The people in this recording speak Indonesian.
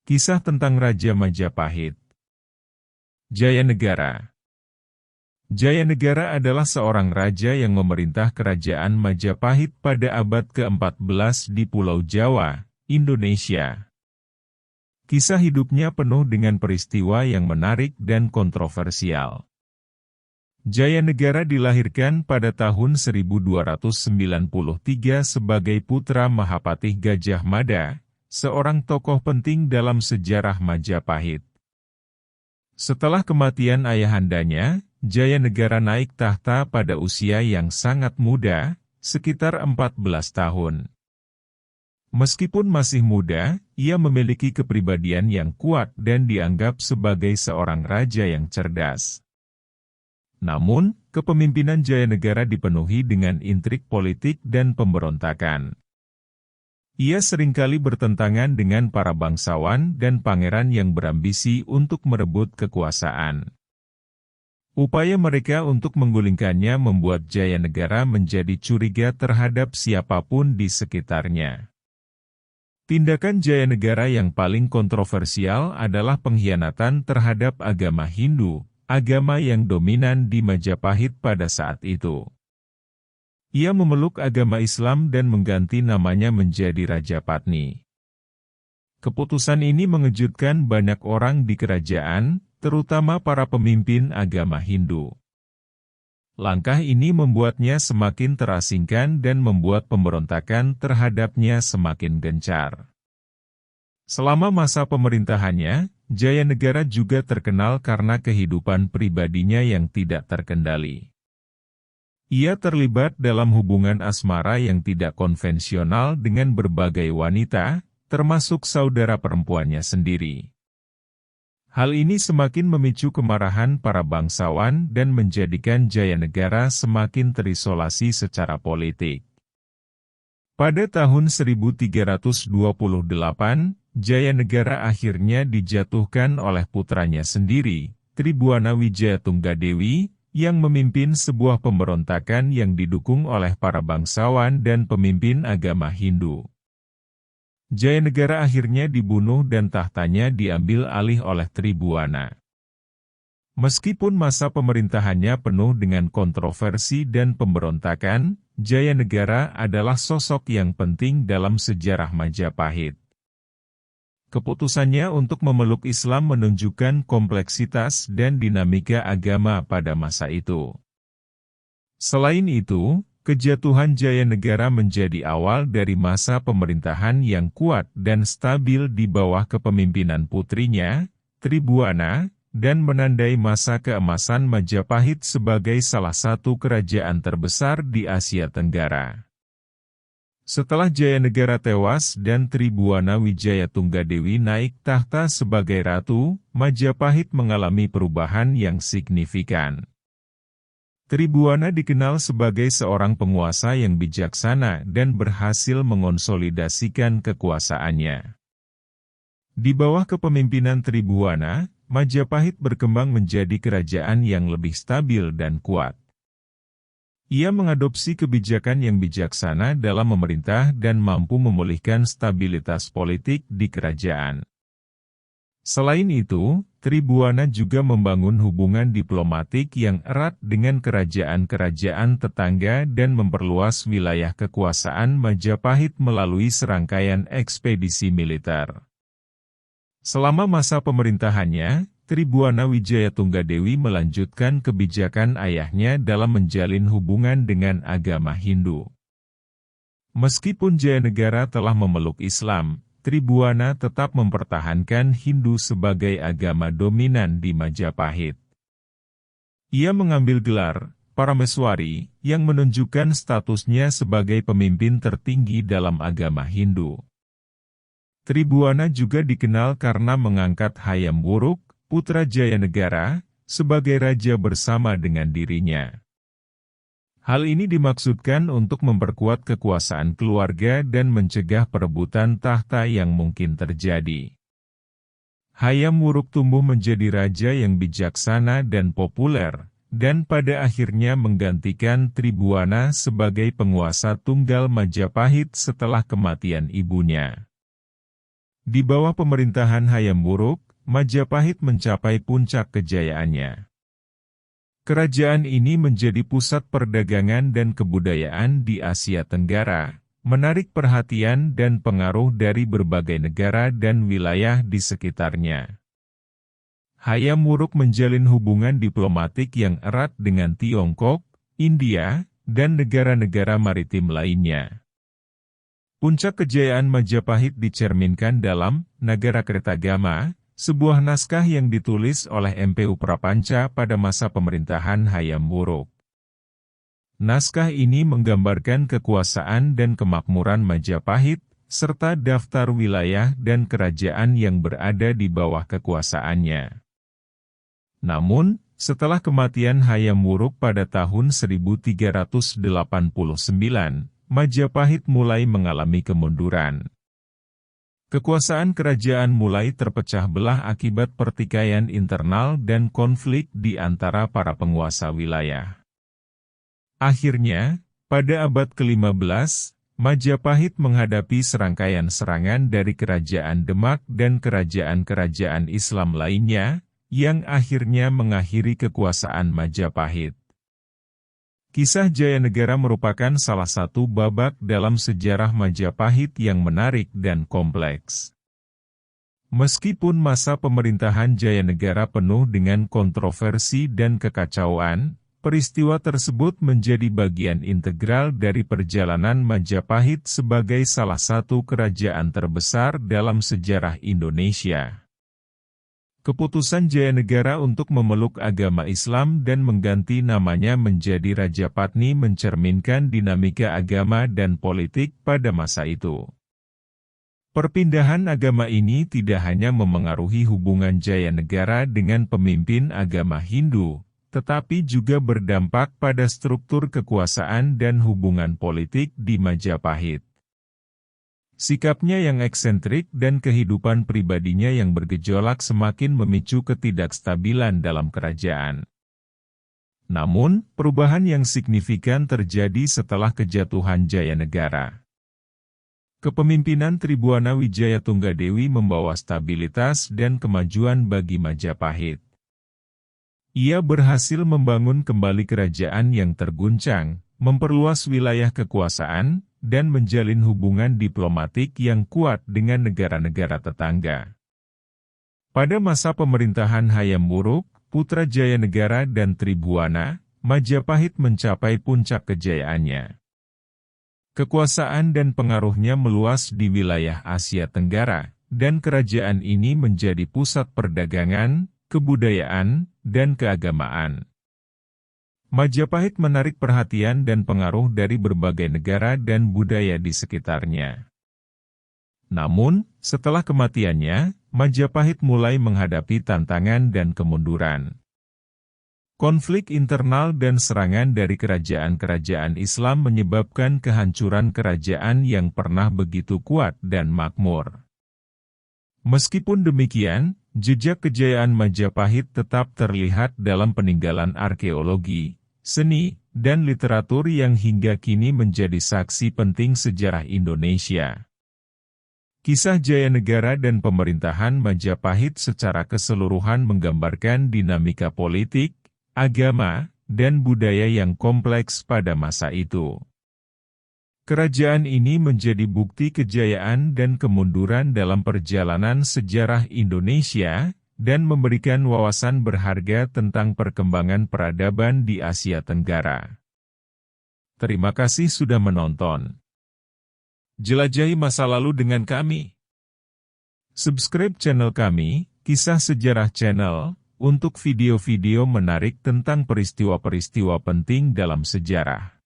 Kisah tentang Raja Majapahit. Jayanegara. Jayanegara adalah seorang raja yang memerintah kerajaan Majapahit pada abad ke-14 di Pulau Jawa, Indonesia. Kisah hidupnya penuh dengan peristiwa yang menarik dan kontroversial. Jayanegara dilahirkan pada tahun 1293 sebagai putra Mahapatih Gajah Mada, seorang tokoh penting dalam sejarah Majapahit. Setelah kematian ayahandanya, Jayanegara naik tahta pada usia yang sangat muda, sekitar 14 tahun. Meskipun masih muda, ia memiliki kepribadian yang kuat dan dianggap sebagai seorang raja yang cerdas. Namun, kepemimpinan Jayanegara dipenuhi dengan intrik politik dan pemberontakan. Ia seringkali bertentangan dengan para bangsawan dan pangeran yang berambisi untuk merebut kekuasaan. Upaya mereka untuk menggulingkannya membuat Jayanegara menjadi curiga terhadap siapapun di sekitarnya. Tindakan Jayanegara yang paling kontroversial adalah pengkhianatan terhadap agama Hindu, agama yang dominan di Majapahit pada saat itu. Ia memeluk agama Islam dan mengganti namanya menjadi Rajapatni. Keputusan ini mengejutkan banyak orang di kerajaan, terutama para pemimpin agama Hindu. Langkah ini membuatnya semakin terasingkan dan membuat pemberontakan terhadapnya semakin gencar. Selama masa pemerintahannya, Jayanegara juga terkenal karena kehidupan pribadinya yang tidak terkendali. Ia terlibat dalam hubungan asmara yang tidak konvensional dengan berbagai wanita, termasuk saudara perempuannya sendiri. Hal ini semakin memicu kemarahan para bangsawan dan menjadikan Jayanegara semakin terisolasi secara politik. Pada tahun 1328, Jayanegara akhirnya dijatuhkan oleh putranya sendiri, Tribhuwana Wijayatunggadewi, yang memimpin sebuah pemberontakan yang didukung oleh para bangsawan dan pemimpin agama Hindu. Jayanegara akhirnya dibunuh dan tahtanya diambil alih oleh Tribhuwana. Meskipun masa pemerintahannya penuh dengan kontroversi dan pemberontakan, Jayanegara adalah sosok yang penting dalam sejarah Majapahit. Keputusannya untuk memeluk Islam menunjukkan kompleksitas dan dinamika agama pada masa itu. Selain itu, kejatuhan Jayanegara menjadi awal dari masa pemerintahan yang kuat dan stabil di bawah kepemimpinan putrinya, Tribhuwana, dan menandai masa keemasan Majapahit sebagai salah satu kerajaan terbesar di Asia Tenggara. Setelah Jayanegara tewas dan Tribhuwana Wijayatunggadewi naik tahta sebagai ratu, Majapahit mengalami perubahan yang signifikan. Tribhuwana dikenal sebagai seorang penguasa yang bijaksana dan berhasil mengonsolidasikan kekuasaannya. Di bawah kepemimpinan Tribhuwana, Majapahit berkembang menjadi kerajaan yang lebih stabil dan kuat. Ia mengadopsi kebijakan yang bijaksana dalam memerintah dan mampu memulihkan stabilitas politik di kerajaan. Selain itu, Tribhuwana juga membangun hubungan diplomatik yang erat dengan kerajaan-kerajaan tetangga dan memperluas wilayah kekuasaan Majapahit melalui serangkaian ekspedisi militer. Selama masa pemerintahannya, Tribhuwana Wijayatunggadewi melanjutkan kebijakan ayahnya dalam menjalin hubungan dengan agama Hindu. Meskipun Jayanegara telah memeluk Islam, Tribhuwana tetap mempertahankan Hindu sebagai agama dominan di Majapahit. Ia mengambil gelar Parameswari yang menunjukkan statusnya sebagai pemimpin tertinggi dalam agama Hindu. Tribhuwana juga dikenal karena mengangkat Hayam Wuruk, putra Jayanegara, sebagai raja bersama dengan dirinya. Hal ini dimaksudkan untuk memperkuat kekuasaan keluarga dan mencegah perebutan tahta yang mungkin terjadi. Hayam Wuruk tumbuh menjadi raja yang bijaksana dan populer, dan pada akhirnya menggantikan Tribhuwana sebagai penguasa tunggal Majapahit setelah kematian ibunya. Di bawah pemerintahan Hayam Wuruk, Majapahit mencapai puncak kejayaannya. Kerajaan ini menjadi pusat perdagangan dan kebudayaan di Asia Tenggara, menarik perhatian dan pengaruh dari berbagai negara dan wilayah di sekitarnya. Hayam Wuruk menjalin hubungan diplomatik yang erat dengan Tiongkok, India, dan negara-negara maritim lainnya. Puncak kejayaan Majapahit dicerminkan dalam Nagarakretagama, sebuah naskah yang ditulis oleh Mpu Prapanca pada masa pemerintahan Hayam Wuruk. Naskah ini menggambarkan kekuasaan dan kemakmuran Majapahit, serta daftar wilayah dan kerajaan yang berada di bawah kekuasaannya. Namun, setelah kematian Hayam Wuruk pada tahun 1389, Majapahit mulai mengalami kemunduran. Kekuasaan kerajaan mulai terpecah belah akibat pertikaian internal dan konflik di antara para penguasa wilayah. Akhirnya, pada abad ke-15, Majapahit menghadapi serangkaian serangan dari kerajaan Demak dan kerajaan-kerajaan Islam lainnya, yang akhirnya mengakhiri kekuasaan Majapahit. Kisah Jaya Negara merupakan salah satu babak dalam sejarah Majapahit yang menarik dan kompleks. Meskipun masa pemerintahan Jaya Negara penuh dengan kontroversi dan kekacauan, peristiwa tersebut menjadi bagian integral dari perjalanan Majapahit sebagai salah satu kerajaan terbesar dalam sejarah Indonesia. Keputusan Jaya Negara untuk memeluk agama Islam dan mengganti namanya menjadi Rajapatni mencerminkan dinamika agama dan politik pada masa itu. Perpindahan agama ini tidak hanya memengaruhi hubungan Jaya Negara dengan pemimpin agama Hindu, tetapi juga berdampak pada struktur kekuasaan dan hubungan politik di Majapahit. Sikapnya yang eksentrik dan kehidupan pribadinya yang bergejolak semakin memicu ketidakstabilan dalam kerajaan. Namun, perubahan yang signifikan terjadi setelah kejatuhan Jaya Negara. Kepemimpinan Tribuana Wijaya Tunggadewi membawa stabilitas dan kemajuan bagi Majapahit. Ia berhasil membangun kembali kerajaan yang terguncang, memperluas wilayah kekuasaan, dan menjalin hubungan diplomatik yang kuat dengan negara-negara tetangga. Pada masa pemerintahan Hayam Wuruk, putra Jaya Negara dan Tribuana, Majapahit mencapai puncak kejayaannya. Kekuasaan dan pengaruhnya meluas di wilayah Asia Tenggara, dan kerajaan ini menjadi pusat perdagangan, kebudayaan, dan keagamaan. Majapahit menarik perhatian dan pengaruh dari berbagai negara dan budaya di sekitarnya. Namun, setelah kematiannya, Majapahit mulai menghadapi tantangan dan kemunduran. Konflik internal dan serangan dari kerajaan-kerajaan Islam menyebabkan kehancuran kerajaan yang pernah begitu kuat dan makmur. Meskipun demikian, jejak kejayaan Majapahit tetap terlihat dalam peninggalan arkeologi, seni, dan literatur yang hingga kini menjadi saksi penting sejarah Indonesia. Kisah Jaya Negara dan pemerintahan Majapahit secara keseluruhan menggambarkan dinamika politik, agama, dan budaya yang kompleks pada masa itu. Kerajaan ini menjadi bukti kejayaan dan kemunduran dalam perjalanan sejarah Indonesia, dan memberikan wawasan berharga tentang perkembangan peradaban di Asia Tenggara. Terima kasih sudah menonton. Jelajahi masa lalu dengan kami. Subscribe channel kami, Kisah Sejarah Channel, untuk video-video menarik tentang peristiwa-peristiwa penting dalam sejarah.